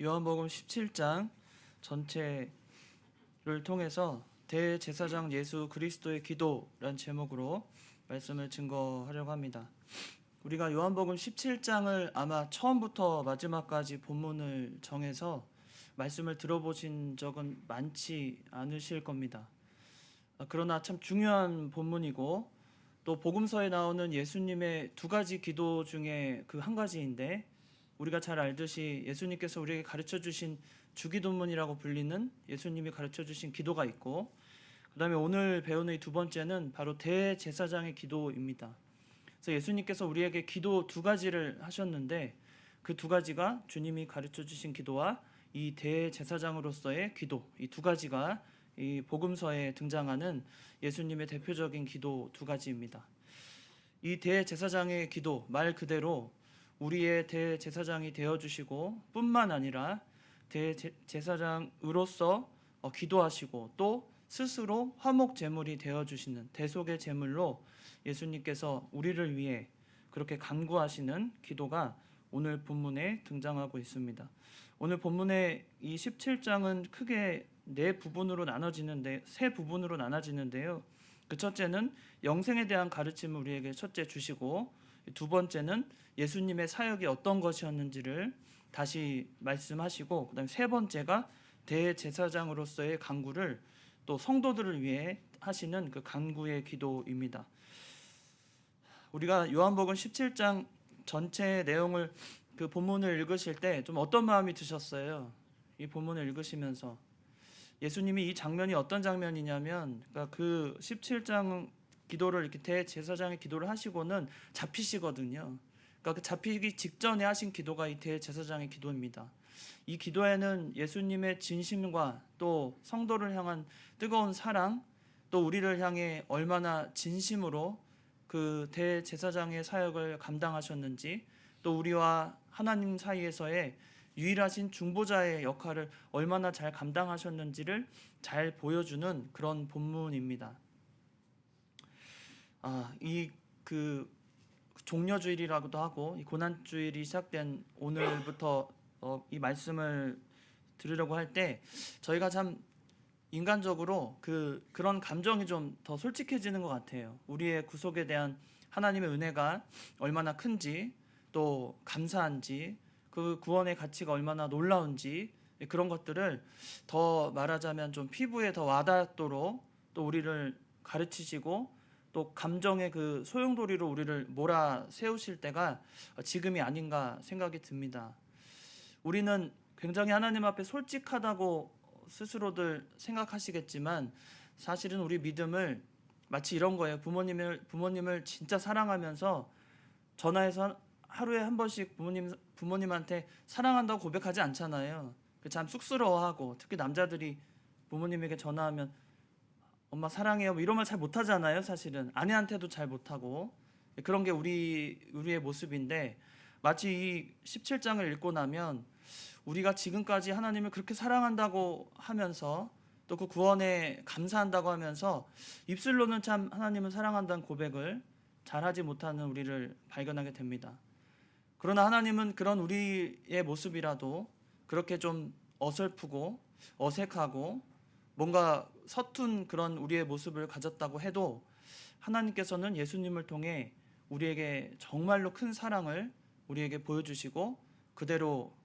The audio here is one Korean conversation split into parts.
요한복음 17장 전체를 통해서 대제사장 예수 그리스도의 기도란 제목으로 말씀을 증거하려고 합니다. 우리가 요한복음 17장을 아마 처음부터 마지막까지 본문을 정해서 말씀을 들어보신 적은 많지 않으실 겁니다. 그러나 참 중요한 본문이고 또 복음서에 나오는 예수님의 두 가지 기도 중에 그 한 가지인데, 우리가 잘 알듯이 예수님께서 우리에게 가르쳐 주신 주기도문이라고 불리는 예수님이 가르쳐 주신 기도가 있고, 그 다음에 오늘 배우는 이 두 번째는 바로 대제사장의 기도입니다. 그래서 예수님께서 우리에게 기도 두 가지를 하셨는데, 그 두 가지가 주님이 가르쳐 주신 기도와 이 대제사장으로서의 기도, 이 두 가지가 이 복음서에 등장하는 예수님의 대표적인 기도 두 가지입니다. 이 대제사장의 기도, 말 그대로 우리의 대제사장이 되어주시고 뿐만 아니라 대제사장으로서 기도하시고 또 스스로 화목 제물이 되어주시는 대속의 제물로 예수님께서 우리를 위해 그렇게 간구하시는 기도가 오늘 본문에 등장하고 있습니다. 오늘 본문의 이 17장은 크게 세 부분으로 나눠지는데요. 그 첫째는 영생에 대한 가르침을 우리에게 첫째 주시고, 두 번째는 예수님의 사역이 어떤 것이었는지를 다시 말씀하시고, 그다음에 세 번째가 대제사장으로서의 간구를 또 성도들을 위해 하시는 그 간구의 기도입니다. 우리가 요한복음 17장 전체 내용을 그 본문을 읽으실 때 좀 어떤 마음이 드셨어요? 이 본문을 읽으시면서 예수님이 이 장면이 어떤 장면이냐면, 그러니까 그 17장 기도를 이렇게 대제사장의 기도를 하시고는 잡히시거든요. 그러니까 그 잡히기 직전에 하신 기도가 이 대제사장의 기도입니다. 이 기도에는 예수님의 진심과 또 성도를 향한 뜨거운 사랑, 또 우리를 향해 얼마나 진심으로 그 대제사장의 사역을 감당하셨는지, 또 우리와 하나님 사이에서의 유일하신 중보자의 역할을 얼마나 잘 감당하셨는지를 잘 보여주는 그런 본문입니다. 이 그 종려주일이라고도 하고 이 고난주일이 시작된 오늘부터 이 말씀을 들으려고 할 때 저희가 참 인간적으로 그런 감정이 좀 더 솔직해지는 것 같아요. 우리의 구속에 대한 하나님의 은혜가 얼마나 큰지, 또 감사한지, 그 구원의 가치가 얼마나 놀라운지, 그런 것들을 더 말하자면 좀 피부에 더 와닿도록 또 우리를 가르치시고 또 감정의 그 소용돌이로 우리를 몰아 세우실 때가 지금이 아닌가 생각이 듭니다. 우리는 굉장히 하나님 앞에 솔직하다고 스스로들 생각하시겠지만, 사실은 우리 믿음을 마치 이런 거예요. 부모님을 진짜 사랑하면서 전화해서 하루에 한 번씩 부모님한테 사랑한다고 고백하지 않잖아요. 참 쑥스러워하고, 특히 남자들이 부모님에게 전화하면 엄마 사랑해요 뭐 이런 말 잘 못하잖아요. 사실은 아내한테도 잘 못하고, 그런 게 우리의 모습인데, 마치 이 17장을 읽고 나면 우리가 지금까지 하나님을 그렇게 사랑한다고 하면서 또 그 구원에 감사한다고 하면서 입술로는 참 하나님을 사랑한다는 고백을 잘하지 못하는 우리를 발견하게 됩니다. 그러나 하나님은 그런 우리의 모습이라도 그렇게 좀 어설프고 어색하고 뭔가 서툰 그런 우리의 모습을 가졌다고 해도, 하나님께서는 예수님을 통해 우리에게 정말로 큰 사랑을 우리에게 보여주시고 그대로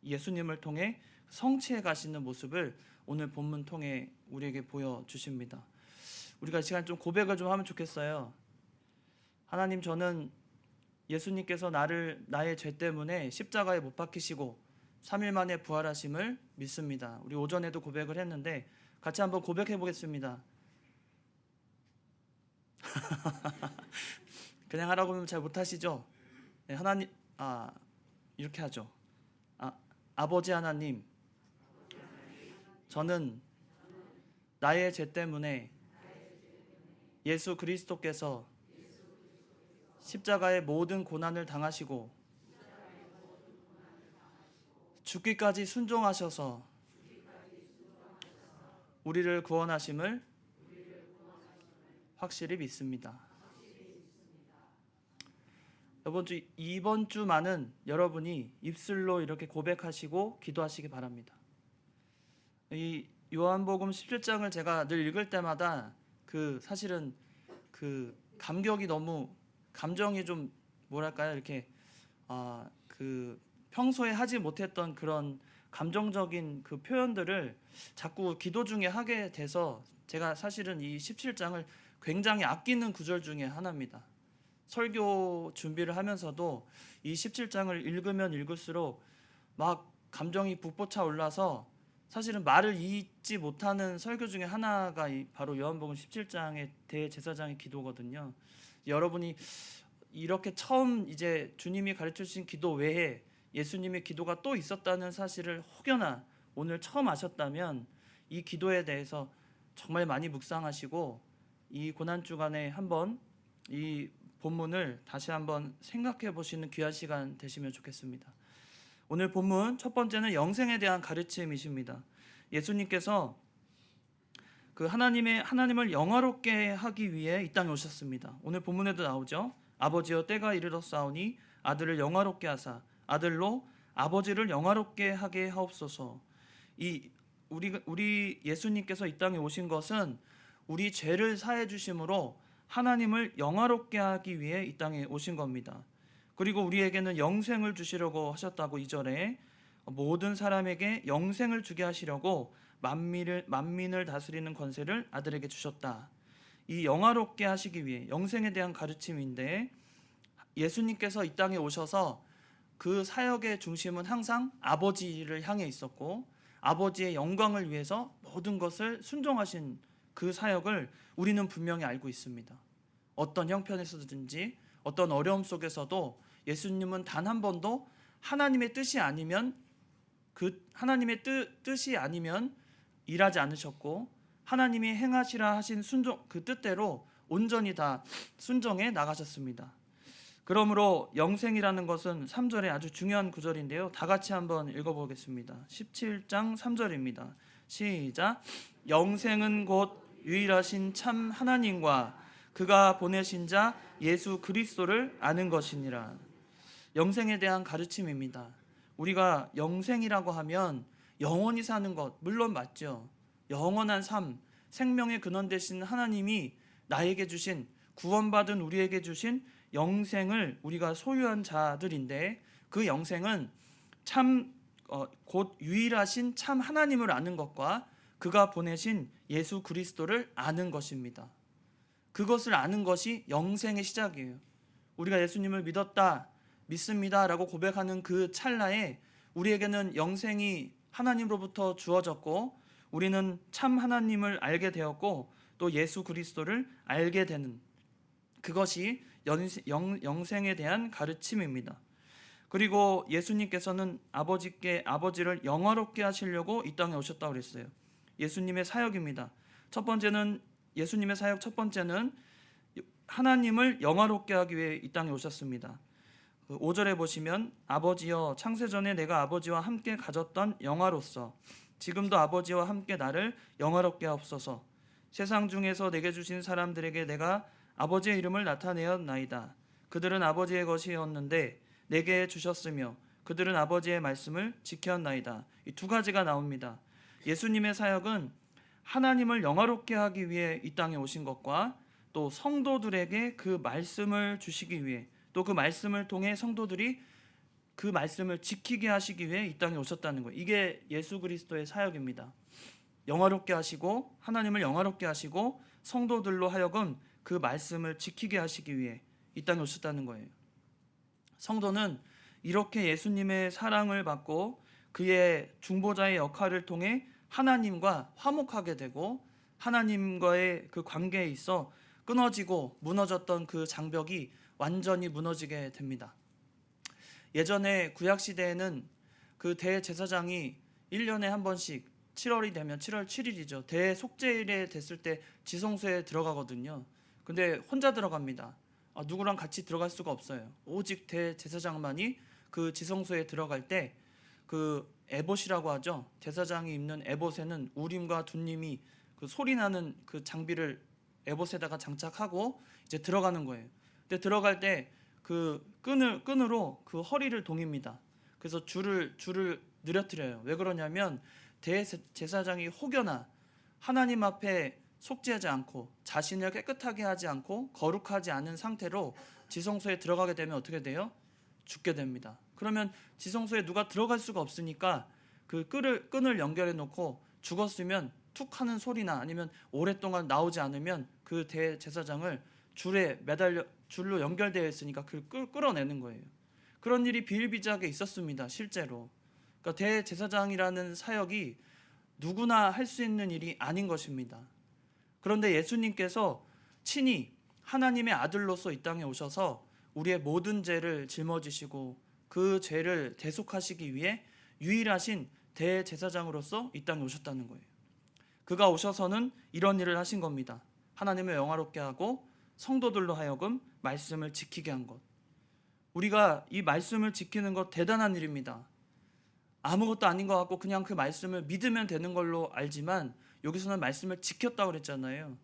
예수님을 통해 성취해 가시는 모습을 오늘 본문 통해 우리에게 보여주십니다. 우리가 이 시간 좀 고백을 좀 하면 좋겠어요. 하나님, 저는 예수님께서 나의 죄 때문에 십자가에 못 박히시고 3일 만에 부활하심을 믿습니다. 우리 오전에도 고백을 했는데 같이 한번 고백해 보겠습니다. 그냥 하라고 하면 잘 못하시죠? 네, 하나님, 이렇게 하죠. 아버지 하나님, 저는 나의 죄 때문에 예수 그리스도께서 십자가의 모든 고난을 당하시고 죽기까지 순종하셔서 우리를 구원하심을 확실히 믿습니다. 이번 주만은 여러분이 입술로 이렇게 고백하시고 기도하시기 바랍니다. 이 요한복음 17장을 제가 늘 읽을 때마다 사실은 감격이 너무 감정이 좀 뭐랄까요? 이렇게 평소에 하지 못했던 그런 감정적인 그 표현들을 자꾸 기도 중에 하게 돼서 제가 사실은 이 17장을 굉장히 아끼는 구절 중에 하나입니다. 설교 준비를 하면서도 이 17장을 읽으면 읽을수록 막 감정이 북돋아 올라서 사실은 말을 잇지 못하는 설교 중에 하나가 바로 요한복음 17장의 대제사장의 기도거든요. 여러분이 이렇게 처음 이제 주님이 가르쳐 주신 기도 외에 예수님의 기도가 또 있었다는 사실을 혹여나 오늘 처음 아셨다면 이 기도에 대해서 정말 많이 묵상하시고 이 고난 주간에 한번 이 본문을 다시 한번 생각해 보시는 귀한 시간 되시면 좋겠습니다. 오늘 본문 첫 번째는 영생에 대한 가르침이십니다. 예수님께서 하나님을 영화롭게 하기 위해 이 땅에 오셨습니다. 오늘 본문에도 나오죠. 아버지여 때가 이르렀사오니 아들을 영화롭게 하사 아들로 아버지를 영화롭게 하게 하옵소서. 우리 예수님께서 이 땅에 오신 것은 우리 죄를 사해 주심으로 하나님을 영화롭게 하기 위해 이 땅에 오신 겁니다. 그리고 우리에게는 영생을 주시려고 하셨다고 2절에 모든 사람에게 영생을 주게 하시려고 만민을 다스리는 권세를 아들에게 주셨다. 이 영화롭게 하시기 위해 영생에 대한 가르침인데 예수님께서 이 땅에 오셔서 그 사역의 중심은 항상 아버지를 향해 있었고 아버지의 영광을 위해서 모든 것을 순종하신 그 사역을 우리는 분명히 알고 있습니다. 어떤 형편에서든지 어떤 어려움 속에서도 예수님은 단 한 번도 하나님의 뜻이 아니면 하나님의 뜻이 아니면 일하지 않으셨고 하나님이 행하시라 하신 순종 그 뜻대로 온전히 다 순종해 나가셨습니다. 그러므로 영생이라는 것은 3절에 아주 중요한 구절인데요. 다 같이 한번 읽어보겠습니다. 17장 3절입니다. 시작. 영생은 곧 유일하신 참 하나님과 그가 보내신 자 예수 그리스도를 아는 것이니라. 영생에 대한 가르침입니다. 우리가 영생이라고 하면 영원히 사는 것 물론 맞죠. 영원한 삶, 생명의 근원 되신 하나님이 나에게 주신 구원받은 우리에게 주신 영생을 우리가 소유한 자들인데 그 영생은 곧 유일하신 참 하나님을 아는 것과 그가 보내신 예수 그리스도를 아는 것입니다. 그것을 아는 것이 영생의 시작이에요. 우리가 예수님을 믿습니다 라고 고백하는 그 찰나에 우리에게는 영생이 하나님으로부터 주어졌고 우리는 참 하나님을 알게 되었고 또 예수 그리스도를 알게 되는 그것이 영생에 대한 가르침입니다. 그리고 예수님께서는 아버지를 영화롭게 하시려고 이 땅에 오셨다고 그랬어요. 예수님의 사역입니다. 예수님의 사역 첫 번째는 하나님을 영화롭게 하기 위해 이 땅에 오셨습니다. 5절에 보시면 아버지여 창세전에 내가 아버지와 함께 가졌던 영화로서 지금도 아버지와 함께 나를 영화롭게 하옵소서. 세상 중에서 내게 주신 사람들에게 내가 아버지의 이름을 나타내었나이다. 그들은 아버지의 것이었는데 내게 주셨으며 그들은 아버지의 말씀을 지켰나이다. 이 두 가지가 나옵니다. 예수님의 사역은 하나님을 영화롭게 하기 위해 이 땅에 오신 것과 또 성도들에게 그 말씀을 주시기 위해 또 그 말씀을 통해 성도들이 그 말씀을 지키게 하시기 위해 이 땅에 오셨다는 거예요. 이게 예수 그리스도의 사역입니다. 영화롭게 하시고 하나님을 영화롭게 하시고 성도들로 하여금 그 말씀을 지키게 하시기 위해 이 땅에 오셨다는 거예요. 성도는 이렇게 예수님의 사랑을 받고 그의 중보자의 역할을 통해 하나님과 화목하게 되고 하나님과의 그 관계에 있어 끊어지고 무너졌던 그 장벽이 완전히 무너지게 됩니다. 예전에 구약시대에는 그 대제사장이 1년에 한 번씩 7월이 되면 7월 7일이죠. 대속죄일에 됐을 때 지성소에 들어가거든요. 근데 혼자 들어갑니다. 누구랑 같이 들어갈 수가 없어요. 오직 대제사장만이 그 지성소에 들어갈 때 그 에봇이라고 하죠. 제사장이 입는 에봇에는 우림과 둠림이 그 소리 나는 그 장비를 에봇에다가 장착하고 이제 들어가는 거예요. 근데 들어갈 때 그 끈으로 그 허리를 동입니다. 그래서 줄을 느려뜨려요. 왜 그러냐면 대제사장이 혹여나 하나님 앞에 속죄하지 않고 자신을 깨끗하게 하지 않고 거룩하지 않은 상태로 지성소에 들어가게 되면 어떻게 돼요? 죽게 됩니다. 그러면 지성소에 누가 들어갈 수가 없으니까 그 끈을 연결해 놓고 죽었으면 툭 하는 소리나 아니면 오랫동안 나오지 않으면 그 대제사장을 줄에 매달려 줄로 연결되어 있으니까 그걸 끌어내는 거예요. 그런 일이 비일비재하게 있었습니다. 실제로. 그러니까 대제사장이라는 사역이 누구나 할 수 있는 일이 아닌 것입니다. 그런데 예수님께서 친히 하나님의 아들로서 이 땅에 오셔서 우리의 모든 죄를 짊어지시고 그 죄를 대속하시기 위해 유일하신 대제사장으로서 이 땅에 오셨다는 거예요. 그가 오셔서는 이런 일을 하신 겁니다. 하나님을 영화롭게 하고 성도들로 하여금 말씀을 지키게 한 것. 우리가 이 말씀을 지키는 것 대단한 일입니다. 아무것도 아닌 것 같고 그냥 그 말씀을 믿으면 되는 걸로 알지만 여기서는 말씀을 지켰다고 그랬잖아요.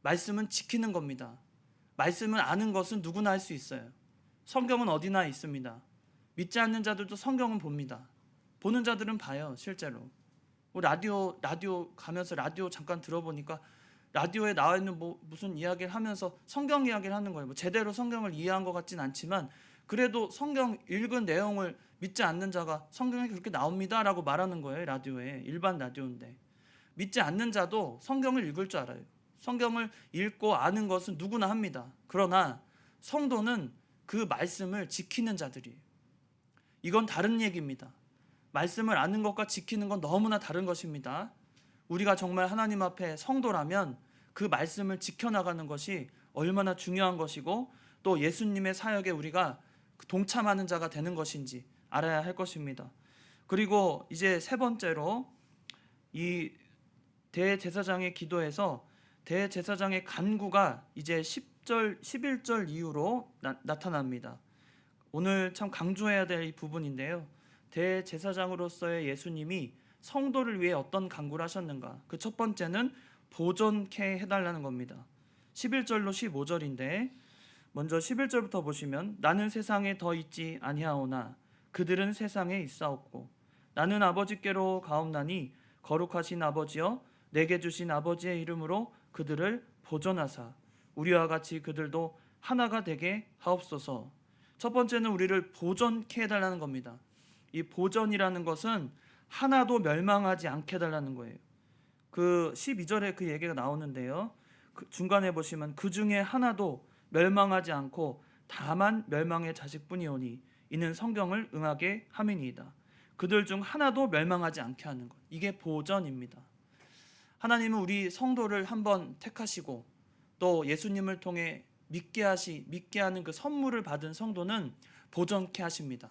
말씀은 지키는 겁니다. 말씀을 아는 것은 누구나 할 수 있어요. 성경은 어디나 있습니다. 믿지 않는 자들도 성경은 봅니다. 보는 자들은 봐요, 실제로. 라디오 가면서 라디오 잠깐 들어보니까 라디오에 나와 있는 무슨 이야기를 하면서 성경 이야기를 하는 거예요. 제대로 성경을 이해한 것 같진 않지만 그래도 성경 읽은 내용을 믿지 않는 자가 성경에 그렇게 나옵니다라고 말하는 거예요. 라디오에. 일반 라디오인데. 믿지 않는 자도 성경을 읽을 줄 알아요. 성경을 읽고 아는 것은 누구나 합니다. 그러나 성도는 그 말씀을 지키는 자들이에요. 이건 다른 얘기입니다. 말씀을 아는 것과 지키는 건 너무나 다른 것입니다. 우리가 정말 하나님 앞에 성도라면 그 말씀을 지켜나가는 것이 얼마나 중요한 것이고 또 예수님의 사역에 우리가 동참하는 자가 되는 것인지 알아야 할 것입니다. 그리고 이제 세 번째로 이 대제사장의 기도에서 대제사장의 간구가 이제 10절, 11절 이후로 나타납니다. 오늘 참 강조해야 될 이 부분인데요. 대제사장으로서의 예수님이 성도를 위해 어떤 간구를 하셨는가? 그 첫 번째는 보존케 해달라는 겁니다. 11절로 15절인데 먼저 11절부터 보시면 나는 세상에 더 있지 아니하오나 그들은 세상에 있사옵고 나는 아버지께로 가옵나니 거룩하신 아버지여 내게 주신 아버지의 이름으로 그들을 보존하사 우리와 같이 그들도 하나가 되게 하옵소서. 첫 번째는 우리를 보존케 해달라는 겁니다. 이 보존이라는 것은 하나도 멸망하지 않게 해달라는 거예요. 그 12절에 그 얘기가 나오는데요. 그 중간에 보시면 그 중에 하나도 멸망하지 않고 다만 멸망의 자식뿐이오니 이는 성경을 응하게 함이니이다. 그들 중 하나도 멸망하지 않게 하는 것. 이게 보전입니다. 하나님은 우리 성도를 한번 택하시고 또 예수님을 통해 믿게 하는 그 선물을 받은 성도는 보존케 하십니다.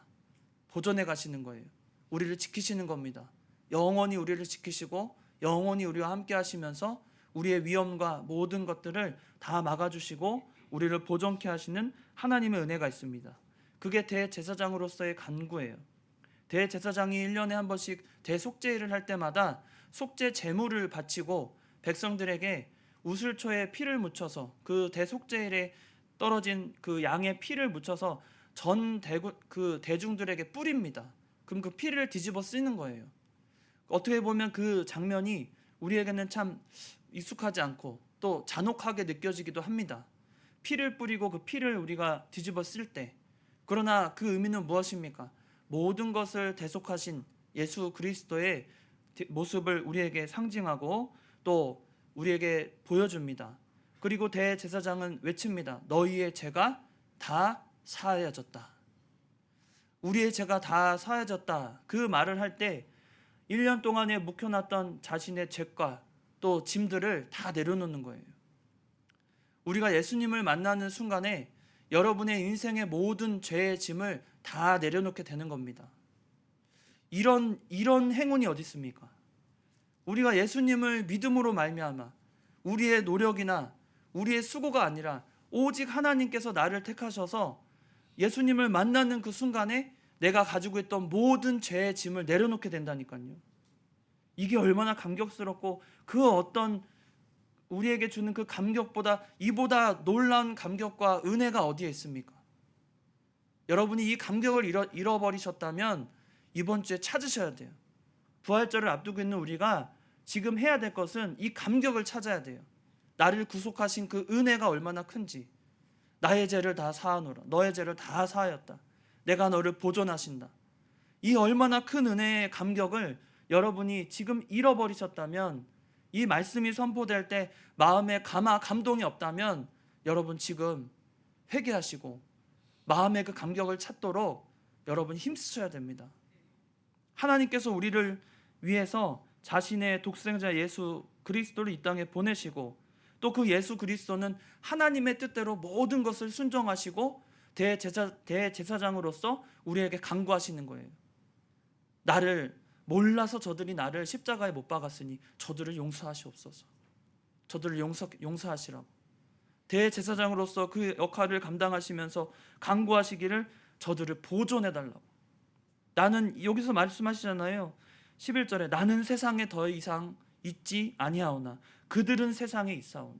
보존해 가시는 거예요. 우리를 지키시는 겁니다. 영원히 우리를 지키시고 영원히 우리와 함께 하시면서 우리의 위험과 모든 것들을 다 막아주시고 우리를 보존케 하시는 하나님의 은혜가 있습니다. 그게 대제사장으로서의 간구예요. 대제사장이 1년에 한 번씩 대속죄를 할 때마다 속죄 제물을 바치고 백성들에게 우슬초에 피를 묻혀서 그 대속죄일에 떨어진 그 양의 피를 묻혀서 전 대중들에게 뿌립니다. 그럼 그 피를 뒤집어 쓰는 거예요. 어떻게 보면 그 장면이 우리에게는 참 익숙하지 않고 또 잔혹하게 느껴지기도 합니다. 피를 뿌리고 그 피를 우리가 뒤집어 쓸 때, 그러나 그 의미는 무엇입니까? 모든 것을 대속하신 예수 그리스도의 모습을 우리에게 상징하고 또 우리에게 보여줍니다. 그리고 대제사장은 외칩니다. 너희의 죄가 다 사하여졌다. 우리의 죄가 다 사하여졌다. 그 말을 할 때 1년 동안에 묵혀놨던 자신의 죄과 또 짐들을 다 내려놓는 거예요. 우리가 예수님을 만나는 순간에 여러분의 인생의 모든 죄의 짐을 다 내려놓게 되는 겁니다. 이런 행운이 어디 있습니까? 우리가 예수님을 믿음으로 말미암아 우리의 노력이나 우리의 수고가 아니라 오직 하나님께서 나를 택하셔서 예수님을 만나는 그 순간에 내가 가지고 있던 모든 죄의 짐을 내려놓게 된다니까요. 이게 얼마나 감격스럽고 그 어떤 우리에게 주는 그 감격보다 이보다 놀라운 감격과 은혜가 어디에 있습니까? 여러분이 이 감격을 잃어버리셨다면 이번 주에 찾으셔야 돼요. 부활절을 앞두고 있는 우리가 지금 해야 될 것은 이 감격을 찾아야 돼요. 나를 구속하신 그 은혜가 얼마나 큰지. 나의 죄를 다 사하노라. 너의 죄를 다 사하였다. 내가 너를 보존하신다. 이 얼마나 큰 은혜의 감격을 여러분이 지금 잃어버리셨다면, 이 말씀이 선포될 때 마음에 감동이 없다면 여러분 지금 회개하시고 마음의 그 감격을 찾도록 여러분 힘쓰셔야 됩니다. 하나님께서 우리를 위해서 자신의 독생자 예수 그리스도를 이 땅에 보내시고, 또 그 예수 그리스도는 하나님의 뜻대로 모든 것을 순종하시고 대제사장으로서 우리에게 간구하시는 거예요. 나를 몰라서 저들이 나를 십자가에 못 박았으니 저들을 용서하시옵소서. 저들을 용서하시라고. 대제사장으로서 그 역할을 감당하시면서 간구하시기를 저들을 보존해달라고. 나는, 여기서 말씀하시잖아요. 11절에 나는 세상에 더 이상 있지 아니하오나 그들은 세상에 있사오니.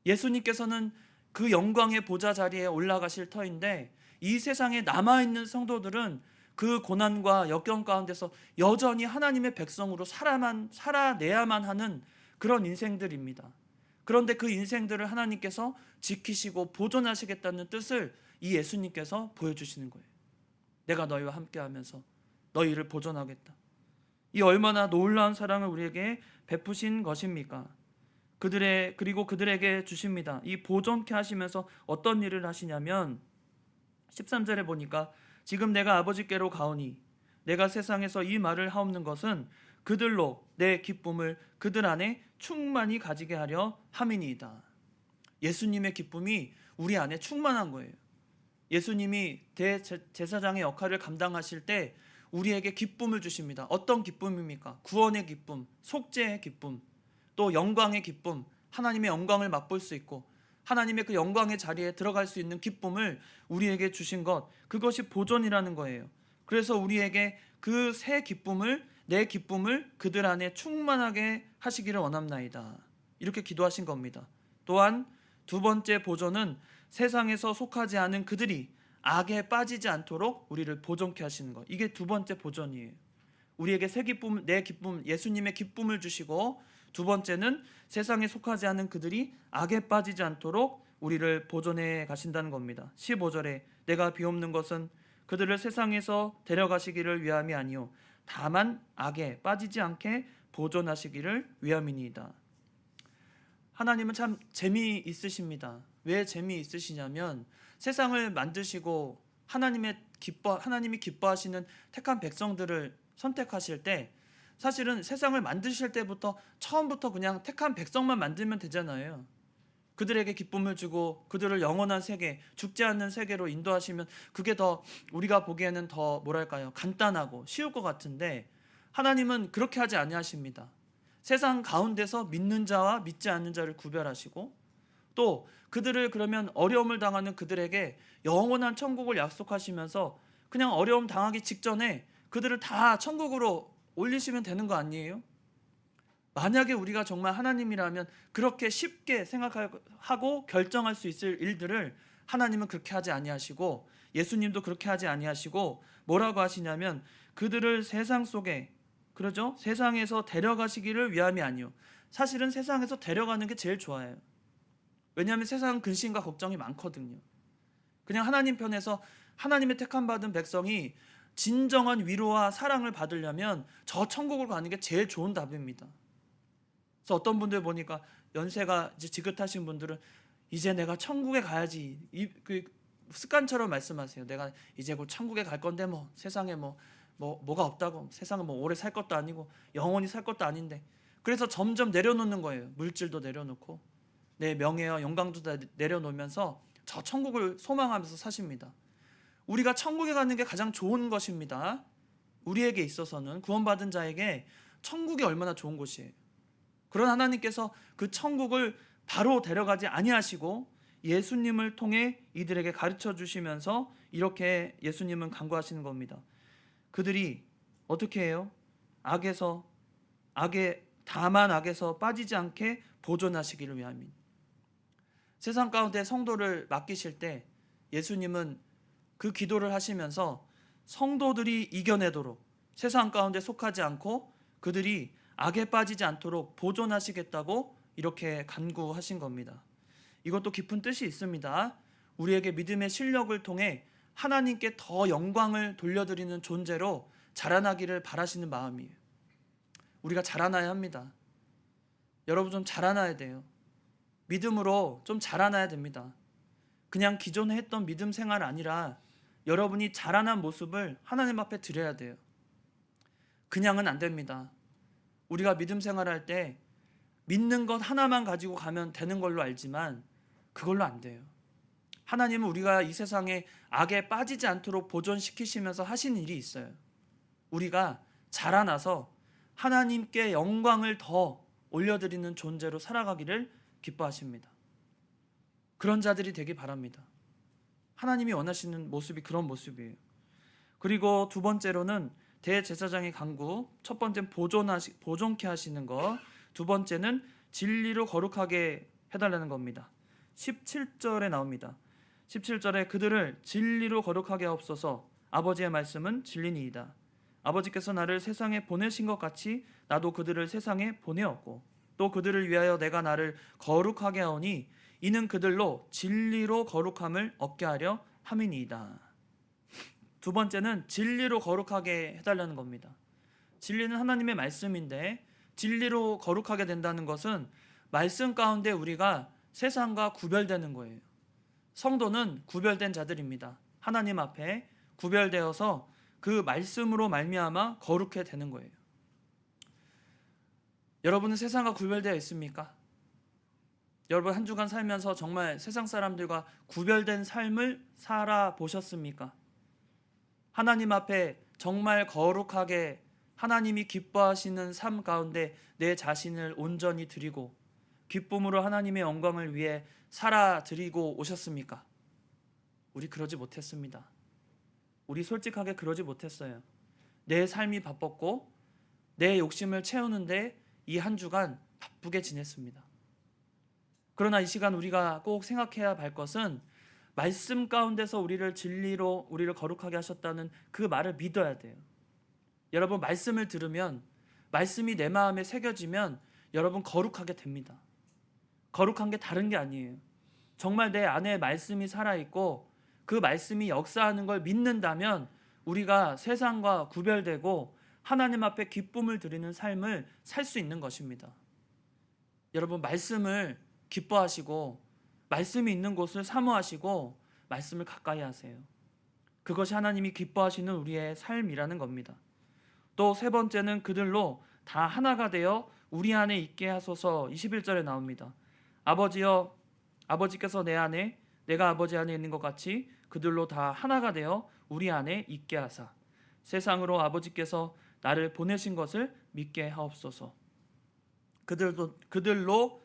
예수님께서는 그 영광의 보좌 자리에 올라가실 터인데, 이 세상에 남아있는 성도들은 그 고난과 역경 가운데서 여전히 하나님의 백성으로 살아내야만 하는 그런 인생들입니다. 그런데 그 인생들을 하나님께서 지키시고 보존하시겠다는 뜻을 이 예수님께서 보여주시는 거예요. 내가 너희와 함께하면서 너희를 보존하겠다. 이 얼마나 놀라운 사랑을 우리에게 베푸신 것입니까? 그리고 그들에게 주십니다. 이 보존케 하시면서 어떤 일을 하시냐면 13절에 보니까 지금 내가 아버지께로 가오니 내가 세상에서 이 말을 하옵는 것은 그들로 내 기쁨을 그들 안에 충만히 가지게 하려 함이니이다. 예수님의 기쁨이 우리 안에 충만한 거예요. 예수님이 대제사장의 역할을 감당하실 때 우리에게 기쁨을 주십니다. 어떤 기쁨입니까? 구원의 기쁨, 속죄의 기쁨, 또 영광의 기쁨, 하나님의 영광을 맛볼 수 있고 하나님의 그 영광의 자리에 들어갈 수 있는 기쁨을 우리에게 주신 것, 그것이 보존이라는 거예요. 그래서 우리에게 그 새 기쁨을, 내 기쁨을 그들 안에 충만하게 하시기를 원합나이다. 이렇게 기도하신 겁니다. 또한 두 번째 보존은 세상에서 속하지 않은 그들이 악에 빠지지 않도록 우리를 보존케 하시는 것. 이게 두 번째 보존이에요. 우리에게 새 기쁨, 내 기쁨, 예수님의 기쁨을 주시고, 두 번째는 세상에 속하지 않은 그들이 악에 빠지지 않도록 우리를 보존해 가신다는 겁니다. 15절에 내가 비옵는 것은 그들을 세상에서 데려가시기를 위함이 아니요 다만 악에 빠지지 않게 보존하시기를 위함이니이다. 하나님은 참 재미있으십니다. 왜 재미있으시냐면 세상을 만드시고 하나님이 기뻐하시는 택한 백성들을 선택하실 때, 사실은 세상을 만드실 때부터 처음부터 그냥 택한 백성만 만들면 되잖아요. 그들에게 기쁨을 주고 그들을 영원한 세계, 죽지 않는 세계로 인도하시면 그게 더 우리가 보기에는 더 뭐랄까요, 간단하고 쉬울 것 같은데, 하나님은 그렇게 하지 아니하십니다. 세상 가운데서 믿는 자와 믿지 않는 자를 구별하시고, 또 그들을, 그러면 어려움을 당하는 그들에게 영원한 천국을 약속하시면서 그냥 어려움 당하기 직전에 그들을 다 천국으로 올리시면 되는 거 아니에요? 만약에 우리가 정말 하나님이라면 그렇게 쉽게 생각하고 결정할 수 있을 일들을 하나님은 그렇게 하지 아니하시고, 예수님도 그렇게 하지 아니하시고 뭐라고 하시냐면 그들을 세상 속에, 그러죠? 세상에서 데려가시기를 위함이 아니요. 사실은 세상에서 데려가는 게 제일 좋아요. 왜냐하면 세상은 근심과 걱정이 많거든요. 그냥 하나님 편에서 하나님의 택함 받은 백성이 진정한 위로와 사랑을 받으려면 저 천국을 가는 게 제일 좋은 답입니다. 그래서 어떤 분들 보니까 연세가 이제 지긋하신 분들은 이제 내가 천국에 가야지, 그 습관처럼 말씀하세요. 내가 이제 곧 천국에 갈 건데 뭐 세상에 뭐가 없다고, 세상은 뭐 오래 살 것도 아니고 영원히 살 것도 아닌데, 그래서 점점 내려놓는 거예요. 물질도 내려놓고 내 명예와 영광도 다 내려놓으면서 저 천국을 소망하면서 사십니다. 우리가 천국에 가는 게 가장 좋은 것입니다. 우리에게 있어서는, 구원받은 자에게 천국이 얼마나 좋은 곳이에요. 그런 하나님께서 그 천국을 바로 데려가지 아니하시고 예수님을 통해 이들에게 가르쳐 주시면서 이렇게 예수님은 간구하시는 겁니다. 그들이 어떻게 해요? 다만 악에서 빠지지 않게 보존하시기를 위함이니. 세상 가운데 성도를 맡기실 때 예수님은 그 기도를 하시면서 성도들이 이겨내도록 세상 가운데 속하지 않고 그들이 악에 빠지지 않도록 보존하시겠다고 이렇게 간구하신 겁니다. 이것도 깊은 뜻이 있습니다. 우리에게 믿음의 실력을 통해 하나님께 더 영광을 돌려드리는 존재로 자라나기를 바라시는 마음이에요. 우리가 자라나야 합니다. 여러분 좀 자라나야 돼요. 믿음으로 좀 자라나야 됩니다. 그냥 기존에 했던 믿음 생활 아니라 여러분이 자라난 모습을 하나님 앞에 드려야 돼요. 그냥은 안 됩니다. 우리가 믿음 생활할 때 믿는 것 하나만 가지고 가면 되는 걸로 알지만 그걸로 안 돼요. 하나님은 우리가 이 세상에 악에 빠지지 않도록 보존시키시면서 하신 일이 있어요. 우리가 자라나서 하나님께 영광을 더 올려드리는 존재로 살아가기를 기뻐하십니다. 그런 자들이 되기 바랍니다. 하나님이 원하시는 모습이 그런 모습이에요. 그리고 두 번째로는 대제사장의 간구, 첫 번째는 보존케 하시는 것, 두 번째는 진리로 거룩하게 해달라는 겁니다. 17절에 나옵니다. 17절에 그들을 진리로 거룩하게 하옵소서. 아버지의 말씀은 진리니이다. 아버지께서 나를 세상에 보내신 것 같이 나도 그들을 세상에 보내었고 또 그들을 위하여 내가 나를 거룩하게 하오니 이는 그들로 진리로 거룩함을 얻게 하려 함이니이다. 두 번째는 진리로 거룩하게 해달라는 겁니다. 진리는 하나님의 말씀인데 진리로 거룩하게 된다는 것은 말씀 가운데 우리가 세상과 구별되는 거예요. 성도는 구별된 자들입니다. 하나님 앞에 구별되어서 그 말씀으로 말미암아 거룩해 되는 거예요. 여러분은 세상과 구별되어 있습니까? 여러분 한 주간 살면서 정말 세상 사람들과 구별된 삶을 살아보셨습니까? 하나님 앞에 정말 거룩하게 하나님이 기뻐하시는 삶 가운데 내 자신을 온전히 드리고 기쁨으로 하나님의 영광을 위해 살아드리고 오셨습니까? 우리 그러지 못했습니다. 우리 솔직하게 그러지 못했어요. 내 삶이 바빴고 내 욕심을 채우는데 이 한 주간 바쁘게 지냈습니다. 그러나 이 시간 우리가 꼭 생각해야 할 것은 말씀 가운데서 우리를 진리로 우리를 거룩하게 하셨다는 그 말을 믿어야 돼요. 여러분 말씀을 들으면 말씀이 내 마음에 새겨지면 여러분 거룩하게 됩니다. 거룩한 게 다른 게 아니에요. 정말 내 안에 말씀이 살아있고 그 말씀이 역사하는 걸 믿는다면 우리가 세상과 구별되고 하나님 앞에 기쁨을 드리는 삶을 살 수 있는 것입니다. 여러분 말씀을 기뻐하시고 말씀이 있는 곳을 사모하시고 말씀을 가까이 하세요. 그것이 하나님이 기뻐하시는 우리의 삶이라는 겁니다. 또 세 번째는 그들로 다 하나가 되어 우리 안에 있게 하소서. 21절에 나옵니다. 아버지여 아버지께서 내 안에 내가 아버지 안에 있는 것 같이 그들로 다 하나가 되어 우리 안에 있게 하사 세상으로 아버지께서 나를 보내신 것을 믿게 하옵소서. 그들도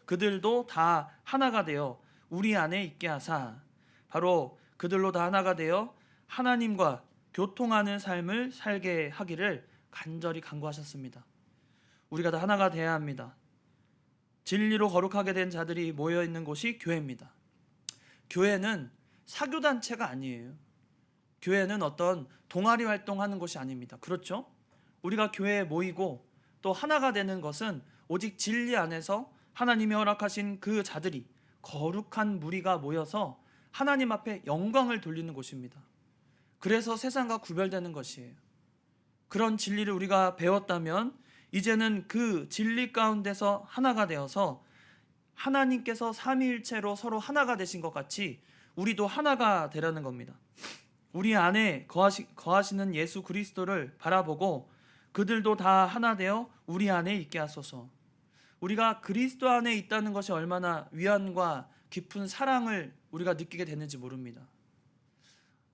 다 하나가 되어 우리 안에 있게 하사 바로 그들로 다 하나가 되어 하나님과 교통하는 삶을 살게 하기를 간절히 간구하셨습니다. 우리가 다 하나가 되어야 합니다. 진리로 거룩하게 된 자들이 모여 있는 곳이 교회입니다. 교회는 사교단체가 아니에요. 교회는 어떤 동아리 활동하는 곳이 아닙니다. 그렇죠? 우리가 교회에 모이고 또 하나가 되는 것은 오직 진리 안에서 하나님이 허락하신 그 자들이 거룩한 무리가 모여서 하나님 앞에 영광을 돌리는 곳입니다. 그래서 세상과 구별되는 것이에요. 그런 진리를 우리가 배웠다면 이제는 그 진리 가운데서 하나가 되어서 하나님께서 삼위일체로 서로 하나가 되신 것 같이 우리도 하나가 되라는 겁니다. 우리 안에 거하시는 예수 그리스도를 바라보고 그들도 다 하나 되어 우리 안에 있게 하소서. 우리가 그리스도 안에 있다는 것이 얼마나 위안과 깊은 사랑을 우리가 느끼게 되는지 모릅니다.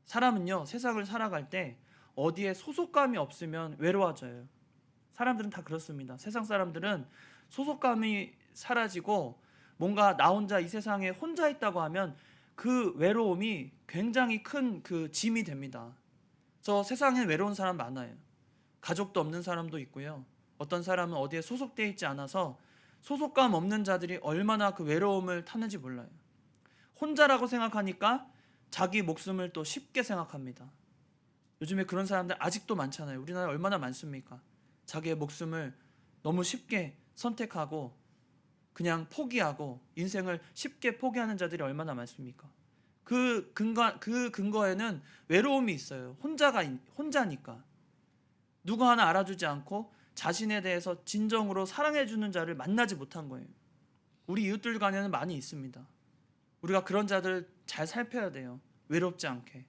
사람은요, 세상을 살아갈 때 어디에 소속감이 없으면 외로워져요. 사람들은 다 그렇습니다. 세상 사람들은 소속감이 사라지고 뭔가 나 혼자 이 세상에 혼자 있다고 하면 그 외로움이 굉장히 큰 그 짐이 됩니다. 저 세상에 외로운 사람 많아요. 가족도 없는 사람도 있고요. 어떤 사람은 어디에 소속되어 있지 않아서 소속감 없는 자들이 얼마나 그 외로움을 타는지 몰라요. 혼자라고 생각하니까 자기 목숨을 또 쉽게 생각합니다. 요즘에 그런 사람들 아직도 많잖아요. 우리나라에 얼마나 많습니까? 자기의 목숨을 너무 쉽게 선택하고 그냥 포기하고 인생을 쉽게 포기하는 자들이 얼마나 많습니까? 그 근거에는 외로움이 있어요. 혼자니까. 누구 하나 알아주지 않고 자신에 대해서 진정으로 사랑해주는 자를 만나지 못한 거예요. 우리 이웃들 간에는 많이 있습니다. 우리가 그런 자들 잘 살펴야 돼요. 외롭지 않게.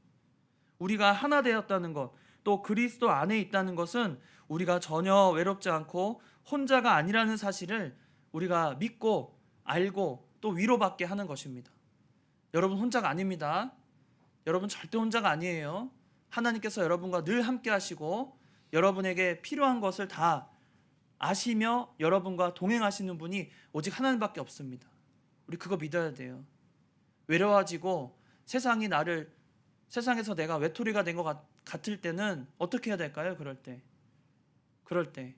우리가 하나 되었다는 것, 또 그리스도 안에 있다는 것은 우리가 전혀 외롭지 않고 혼자가 아니라는 사실을 우리가 믿고 알고 또 위로받게 하는 것입니다. 여러분 혼자가 아닙니다. 여러분 절대 혼자가 아니에요. 하나님께서 여러분과 늘 함께 하시고 여러분에게 필요한 것을 다 아시며 여러분과 동행하시는 분이 오직 하나님밖에 없습니다. 우리 그거 믿어야 돼요. 외로워지고 세상에서 내가 외톨이가 된 것 같을 때는 어떻게 해야 될까요? 그럴 때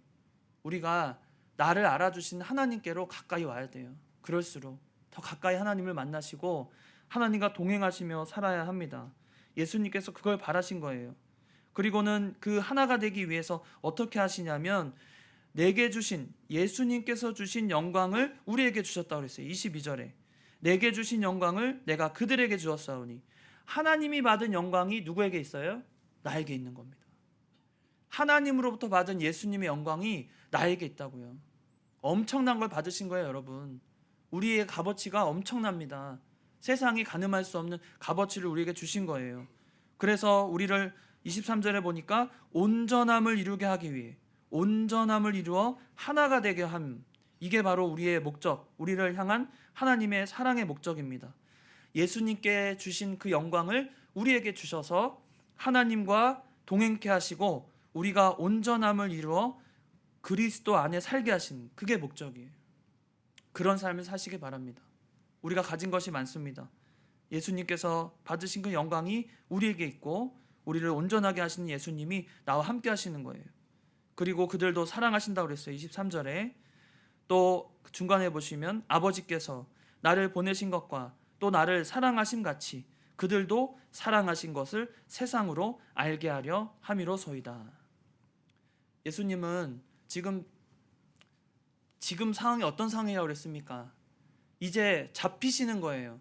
우리가 나를 알아주신 하나님께로 가까이 와야 돼요. 그럴수록 더 가까이 하나님을 만나시고 하나님과 동행하시며 살아야 합니다. 예수님께서 그걸 바라신 거예요. 그리고는 그 하나가 되기 위해서 어떻게 하시냐면 내게 주신 예수님께서 주신 영광을 우리에게 주셨다고 그랬어요. 22절에 내게 주신 영광을 내가 그들에게 주었사오니 하나님이 받은 영광이 누구에게 있어요? 나에게 있는 겁니다. 하나님으로부터 받은 예수님의 영광이 나에게 있다고요. 엄청난 걸 받으신 거예요, 여러분. 우리의 값어치가 엄청납니다. 세상이 가늠할 수 없는 값어치를 우리에게 주신 거예요. 그래서 우리를 23절에 보니까 온전함을 이루게 하기 위해 온전함을 이루어 하나가 되게 함. 이게 바로 우리의 목적, 우리를 향한 하나님의 사랑의 목적입니다. 예수님께 주신 그 영광을 우리에게 주셔서 하나님과 동행케 하시고 우리가 온전함을 이루어 그리스도 안에 살게 하신 그게 목적이에요. 그런 삶을 사시기 바랍니다. 우리가 가진 것이 많습니다. 예수님께서 받으신 그 영광이 우리에게 있고 우리를 온전하게 하시는 예수님이 나와 함께 하시는 거예요. 그리고 그들도 사랑하신다고 그랬어요. 23절에 또 중간에 보시면 아버지께서 나를 보내신 것과 또 나를 사랑하심 같이 그들도 사랑하신 것을 세상으로 알게 하려 함이로소이다. 예수님은 지금 상황이 어떤 상황이라고 그랬습니까? 이제 잡히시는 거예요.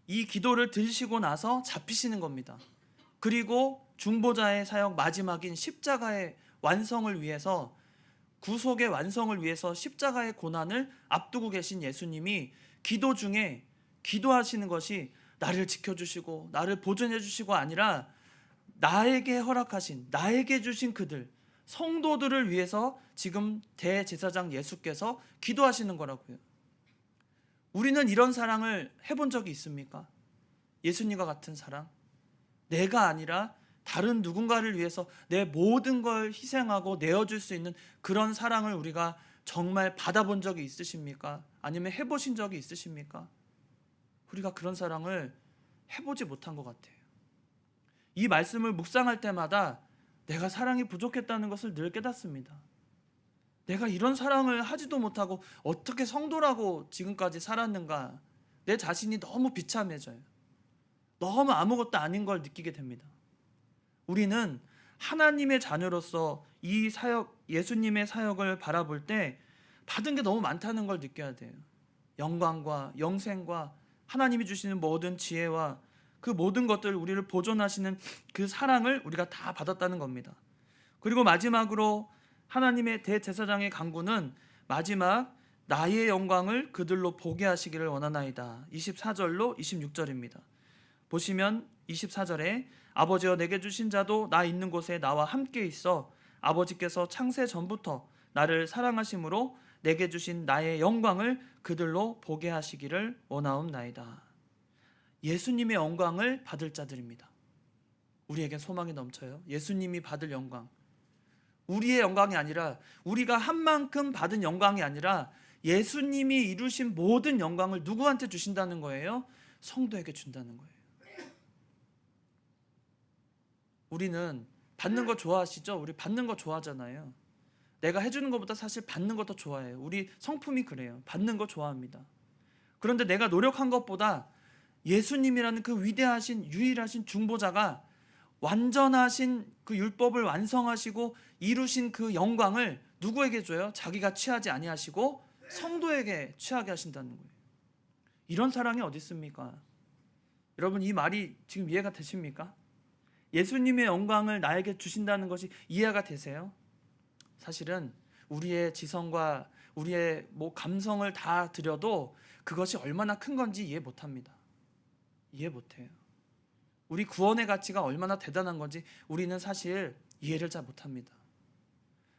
이 기도를 들으시고 나서 잡히시는 겁니다. 그리고 중보자의 사역 마지막인 십자가의 완성을 위해서 구속의 완성을 위해서 십자가의 고난을 앞두고 계신 예수님이 기도 중에 기도하시는 것이 나를 지켜주시고 나를 보존해 주시고 아니라 나에게 허락하신 나에게 주신 그들 성도들을 위해서 지금 대제사장 예수께서 기도하시는 거라고요. 우리는 이런 사랑을 해본 적이 있습니까? 예수님과 같은 사랑? 내가 아니라 다른 누군가를 위해서 내 모든 걸 희생하고 내어줄 수 있는 그런 사랑을 우리가 정말 받아본 적이 있으십니까? 아니면 해보신 적이 있으십니까? 우리가 그런 사랑을 해보지 못한 것 같아요. 이 말씀을 묵상할 때마다 내가 사랑이 부족했다는 것을 늘 깨닫습니다. 내가 이런 사랑을 하지도 못하고 어떻게 성도라고 지금까지 살았는가? 내 자신이 너무 비참해져요. 너무 아무것도 아닌 걸 느끼게 됩니다. 우리는 하나님의 자녀로서 이 사역, 예수님의 사역을 바라볼 때 받은 게 너무 많다는 걸 느껴야 돼요. 영광과 영생과 하나님이 주시는 모든 지혜와 그 모든 것들 우리를 보존하시는 그 사랑을 우리가 다 받았다는 겁니다. 그리고 마지막으로 하나님의 대제사장의 간구는 마지막 나의 영광을 그들로 보게 하시기를 원하나이다. 24절로 26절입니다. 보시면 24절에 아버지여 내게 주신 자도 나 있는 곳에 나와 함께 있어 아버지께서 창세 전부터 나를 사랑하심으로 내게 주신 나의 영광을 그들로 보게 하시기를 원하옵나이다. 예수님의 영광을 받을 자들입니다. 우리에겐 소망이 넘쳐요. 예수님이 받을 영광. 우리의 영광이 아니라 우리가 한 만큼 받은 영광이 아니라 예수님이 이루신 모든 영광을 누구한테 주신다는 거예요? 성도에게 준다는 거예요. 우리는 받는 거 좋아하시죠? 우리 받는 거 좋아하잖아요. 내가 해주는 것보다 사실 받는 거 더 좋아해요. 우리 성품이 그래요. 받는 거 좋아합니다. 그런데 내가 노력한 것보다 예수님이라는 그 위대하신 유일하신 중보자가 완전하신 그 율법을 완성하시고 이루신 그 영광을 누구에게 줘요? 자기가 취하지 아니하시고 성도에게 취하게 하신다는 거예요. 이런 사랑이 어디 있습니까? 여러분, 이 말이 지금 이해가 되십니까? 예수님의 영광을 나에게 주신다는 것이 이해가 되세요? 사실은 우리의 지성과 우리의 감성을 다 들여도 그것이 얼마나 큰 건지 이해 못합니다. 이해 못해요. 우리 구원의 가치가 얼마나 대단한 건지 우리는 사실 이해를 잘 못합니다.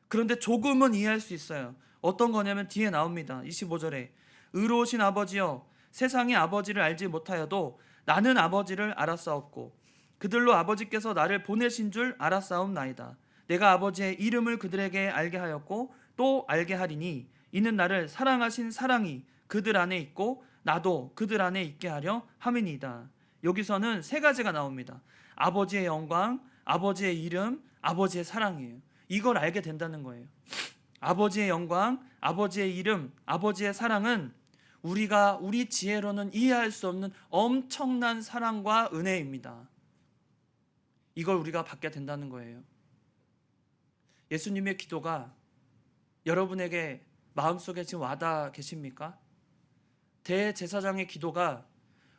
그런데 조금은 이해할 수 있어요. 어떤 거냐면 뒤에 나옵니다. 25절에 의로우신 아버지여, 세상이 아버지를 알지 못하여도 나는 아버지를 알았사옵고 그들로 아버지께서 나를 보내신 줄 알았사옵나이다. 내가 아버지의 이름을 그들에게 알게 하였고 또 알게 하리니 이는 나를 사랑하신 사랑이 그들 안에 있고 나도 그들 안에 있게 하려 함이니이다. 여기서는 세 가지가 나옵니다. 아버지의 영광, 아버지의 이름, 아버지의 사랑이에요. 이걸 알게 된다는 거예요. 아버지의 영광, 아버지의 이름, 아버지의 사랑은 우리가 우리 지혜로는 이해할 수 없는 엄청난 사랑과 은혜입니다. 이걸 우리가 받게 된다는 거예요. 예수님의 기도가 여러분에게 마음속에 지금 와닿아 계십니까? 대제사장의 기도가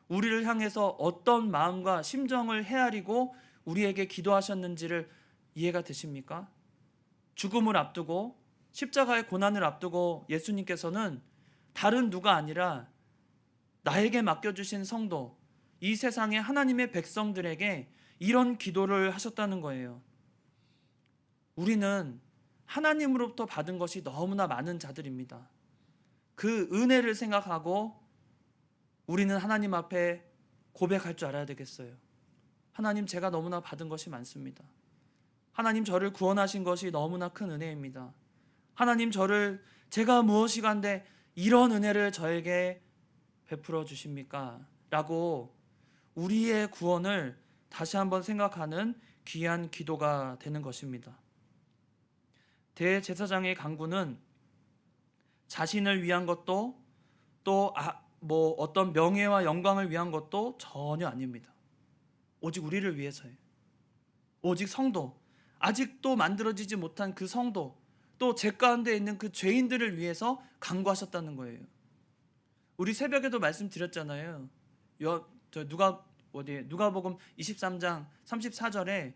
우리를 향해서 어떤 마음과 심정을 헤아리고 우리에게 기도하셨는지를 이해가 되십니까? 죽음을 앞두고 십자가의 고난을 앞두고 예수님께서는 다른 누가 아니라 나에게 맡겨주신 성도, 이 세상의 하나님의 백성들에게 이런 기도를 하셨다는 거예요. 우리는 하나님으로부터 받은 것이 너무나 많은 자들입니다. 그 은혜를 생각하고 우리는 하나님 앞에 고백할 줄 알아야 되겠어요. 하나님, 제가 너무나 받은 것이 많습니다. 하나님, 저를 구원하신 것이 너무나 큰 은혜입니다. 하나님, 제가 무엇이간데 이런 은혜를 저에게 베풀어 주십니까? 라고 우리의 구원을 다시 한번 생각하는 귀한 기도가 되는 것입니다. 대제사장의 간구는 자신을 위한 것도 또 어떤 명예와 영광을 위한 것도 전혀 아닙니다. 오직 우리를 위해서예요. 오직 성도, 아직도 만들어지지 못한 그 성도, 또 제 가운데 있는 그 죄인들을 위해서 간구하셨다는 거예요. 우리 새벽에도 말씀드렸잖아요. 누가복음 23장 34절에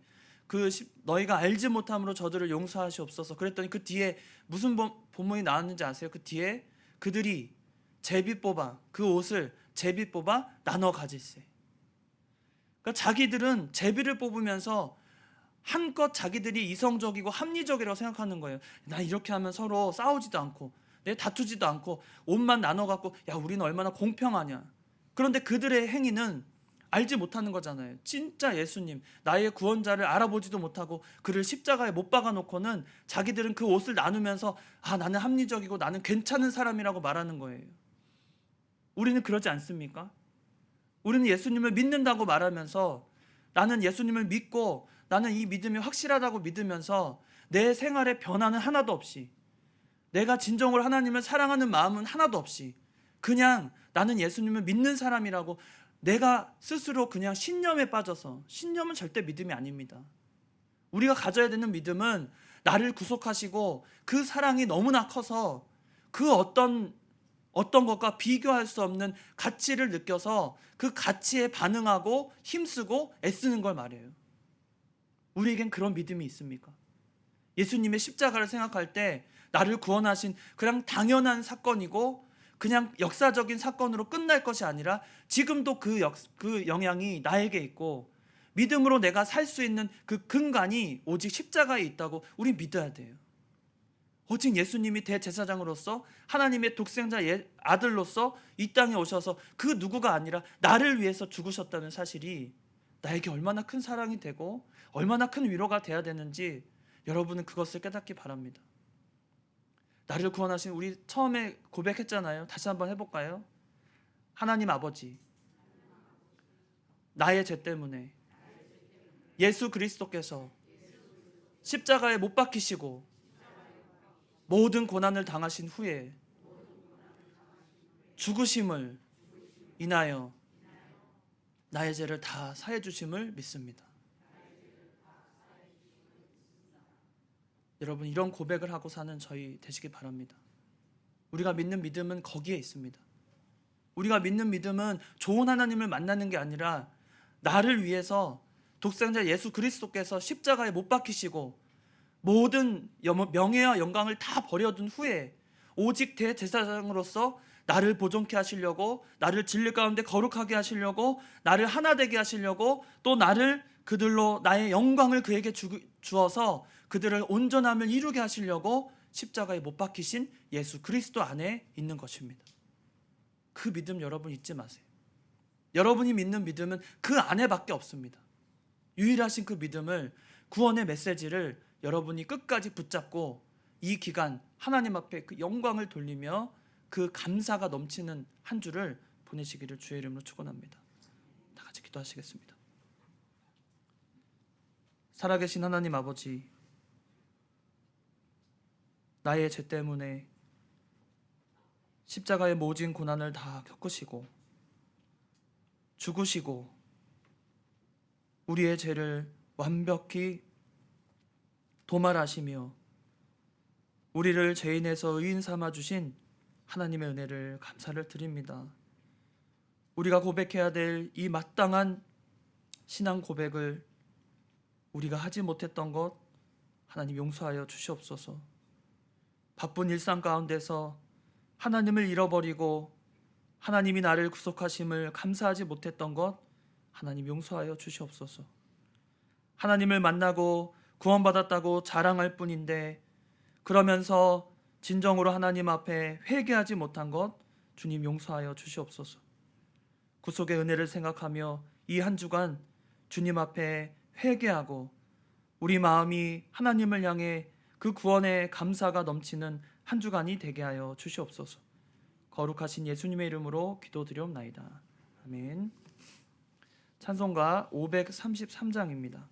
너희가 알지 못함으로 저들을 용서하시옵소서. 그랬더니 그 뒤에 무슨 본문이 나왔는지 아세요? 그 뒤에 그들이 그 옷을 제비 뽑아 나눠 가질세. 그러니까 자기들은 제비를 뽑으면서 한껏 자기들이 이성적이고 합리적이라고 생각하는 거예요. 나 이렇게 하면 서로 싸우지도 않고 다투지도 않고 옷만 나눠 갖고 우리는 얼마나 공평하냐. 그런데 그들의 행위는 알지 못하는 거잖아요. 진짜 예수님, 나의 구원자를 알아보지도 못하고 그를 십자가에 못 박아 놓고는 자기들은 그 옷을 나누면서 나는 합리적이고 나는 괜찮은 사람이라고 말하는 거예요. 우리는 그러지 않습니까? 우리는 예수님을 믿는다고 말하면서 나는 예수님을 믿고 나는 이 믿음이 확실하다고 믿으면서 내 생활에 변화는 하나도 없이, 내가 진정으로 하나님을 사랑하는 마음은 하나도 없이 그냥 나는 예수님을 믿는 사람이라고 내가 스스로 그냥 신념에 빠져서, 신념은 절대 믿음이 아닙니다. 우리가 가져야 되는 믿음은 나를 구속하시고 그 사랑이 너무나 커서 그 어떤 것과 비교할 수 없는 가치를 느껴서 그 가치에 반응하고 힘쓰고 애쓰는 걸 말해요. 우리에겐 그런 믿음이 있습니까? 예수님의 십자가를 생각할 때 나를 구원하신 그냥 당연한 사건이고 그냥 역사적인 사건으로 끝날 것이 아니라 지금도 그 영향이 나에게 있고 믿음으로 내가 살 수 있는 그 근간이 오직 십자가에 있다고 우리 믿어야 돼요. 오직 예수님이 대제사장으로서 하나님의 독생자 아들로서 이 땅에 오셔서 그 누구가 아니라 나를 위해서 죽으셨다는 사실이 나에게 얼마나 큰 사랑이 되고 얼마나 큰 위로가 돼야 되는지 여러분은 그것을 깨닫기 바랍니다. 나를 구원하신, 우리 처음에 고백했잖아요. 다시 한번 해볼까요? 하나님 아버지, 나의 죄 때문에 예수 그리스도께서 십자가에 못 박히시고 모든 고난을 당하신 후에 죽으심을 인하여 나의 죄를 다 사해 주심을 믿습니다. 여러분, 이런 고백을 하고 사는 저희 되시기 바랍니다. 우리가 믿는 믿음은 거기에 있습니다. 우리가 믿는 믿음은 좋은 하나님을 만나는 게 아니라 나를 위해서 독생자 예수 그리스도께서 십자가에 못 박히시고 모든 명예와 영광을 다 버려둔 후에 오직 대제사장으로서 나를 보존케 하시려고, 나를 진리 가운데 거룩하게 하시려고, 나를 하나 되게 하시려고, 또 나를 그들로 나의 영광을 그에게 주어서 그들을 온전함을 이루게 하시려고 십자가에 못 박히신 예수 그리스도 안에 있는 것입니다. 그 믿음 여러분 잊지 마세요. 여러분이 믿는 믿음은 그 안에밖에 없습니다. 유일하신 그 믿음을, 구원의 메시지를 여러분이 끝까지 붙잡고 이 기간 하나님 앞에 그 영광을 돌리며 그 감사가 넘치는 한 주를 보내시기를 주의 이름으로 축원합니다. 다 같이 기도하시겠습니다. 살아계신 하나님 아버지, 나의 죄 때문에 십자가의 모진 고난을 다 겪으시고 죽으시고 우리의 죄를 완벽히 도말하시며 우리를 죄인에서 의인 삼아 주신 하나님의 은혜를 감사를 드립니다. 우리가 고백해야 될 이 마땅한 신앙 고백을 우리가 하지 못했던 것 하나님 용서하여 주시옵소서. 바쁜 일상 가운데서 하나님을 잃어버리고 하나님이 나를 구속하심을 감사하지 못했던 것 하나님 용서하여 주시옵소서. 하나님을 만나고 구원받았다고 자랑할 뿐인데 그러면서 진정으로 하나님 앞에 회개하지 못한 것 주님 용서하여 주시옵소서. 구속의 은혜를 생각하며 이 한 주간 주님 앞에 회개하고 우리 마음이 하나님을 향해 그 구원의 감사가 넘치는 한 주간이 되게 하여 주시옵소서. 거룩하신 예수님의 이름으로 기도드리옵나이다. 아멘. 찬송가 533장입니다.